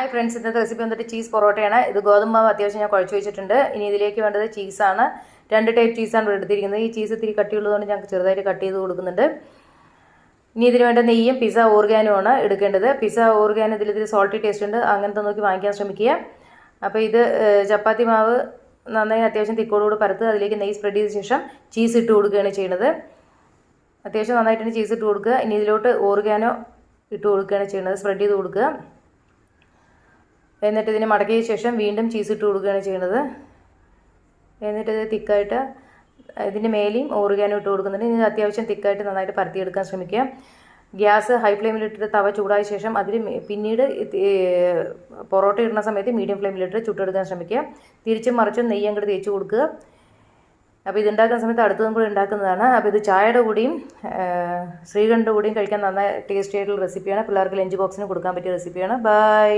Hi friends, ഇന്നത്തെ recipe വന്നിട്ട് cheese പൊറോട്ടയാണ്. ഇത് ഗോതമ്പ് മാവ് അത്യാവശ്യം ഞാൻ കുഴച്ച് വെച്ചിട്ടുണ്ട്. ഇനി ഇതിലേക്ക് വേണ്ടത് ചീസാണ്. 2 ടൈപ്പ് ചീസാണ് എടുത്തിരിക്കുന്നത്. ഈ ചീസ് ഇത്തിരി കട്ടിയുള്ളതുകൊണ്ട് ഞങ്ങൾക്ക് ചെറുതായിട്ട് കട്ട് ചെയ്ത് കൊടുക്കുന്നുണ്ട്. ഇനി ഇതിന് വേണ്ട നെയ്യും പിസ്സ ഓർഗാനോ ആണ് എടുക്കേണ്ടത്. പിസ്സ ഓർഗാനോ ഇതിൽ സോൾട്ടി ടേസ്റ്റ് ഉണ്ട്, അങ്ങനത്തെ നോക്കി വാങ്ങിക്കാൻ ശ്രമിക്കുക. അപ്പോൾ ഇത് ചപ്പാത്തി മാവ് നന്നായി അത്യാവശ്യം തിക്കോടുകൂടി പരത്ത് അതിലേക്ക് നെയ്യ് സ്പ്രെഡ് ചെയ്ത ശേഷം ചീസ് ഇട്ട് കൊടുക്കുകയാണ് ചെയ്യുന്നത്. അത്യാവശ്യം നന്നായിട്ട് ചീസ് ഇട്ട് കൊടുക്കുക. ഇനി ഇതിലോട്ട് ഓർഗാനോ ഇട്ട് കൊടുക്കുകയാണ് ചെയ്യുന്നത്. സ്പ്രെഡ് ചെയ്ത് കൊടുക്കുക. എന്നിട്ട് ഇതിനെ മടക്കിയ ശേഷം വീണ്ടും ചീസ് ഇട്ട് കൊടുക്കുകയാണ് ചെയ്യുന്നത്. എന്നിട്ട് ഇത് തിക്കായിട്ട് ഇതിൻ്റെ മേലെയും ഓർഗാനോ ഇട്ട് കൊടുക്കുന്നുണ്ട്. ഇത് അത്യാവശ്യം തിക്കായിട്ട് നന്നായിട്ട് പരത്തിയെടുക്കാൻ ശ്രമിക്കുക. ഗ്യാസ് ഹൈ ഫ്ലെയിമിലിട്ടിട്ട് തവ ചൂടായ ശേഷം അതിൽ പിന്നീട് പൊറോട്ട ഇടുന്ന സമയത്ത് മീഡിയം ഫ്ലെയിമിലിട്ട് ചുട്ടെടുക്കാൻ ശ്രമിക്കുക. തിരിച്ചും മറിച്ചും നെയ്യ് അങ്ങോട്ട് തേച്ച് കൊടുക്കുക. അപ്പോൾ ഇതുണ്ടാക്കുന്ന സമയത്ത് അടുത്തതും കൂടി ഉണ്ടാക്കുന്നതാണ്. അപ്പോൾ ഇത് ചായയുടെ കൂടിയും ശ്രീഖണ്ഡിൻ്റെ കൂടിയും കഴിക്കാൻ നന്നായി ടേസ്റ്റി ആയിട്ടുള്ള റെസിപ്പിയാണ്. പിള്ളേർക്ക് ലഞ്ച് ബോക്സിന് കൊടുക്കാൻ പറ്റിയ റെസിപ്പിയാണ്. ബൈ.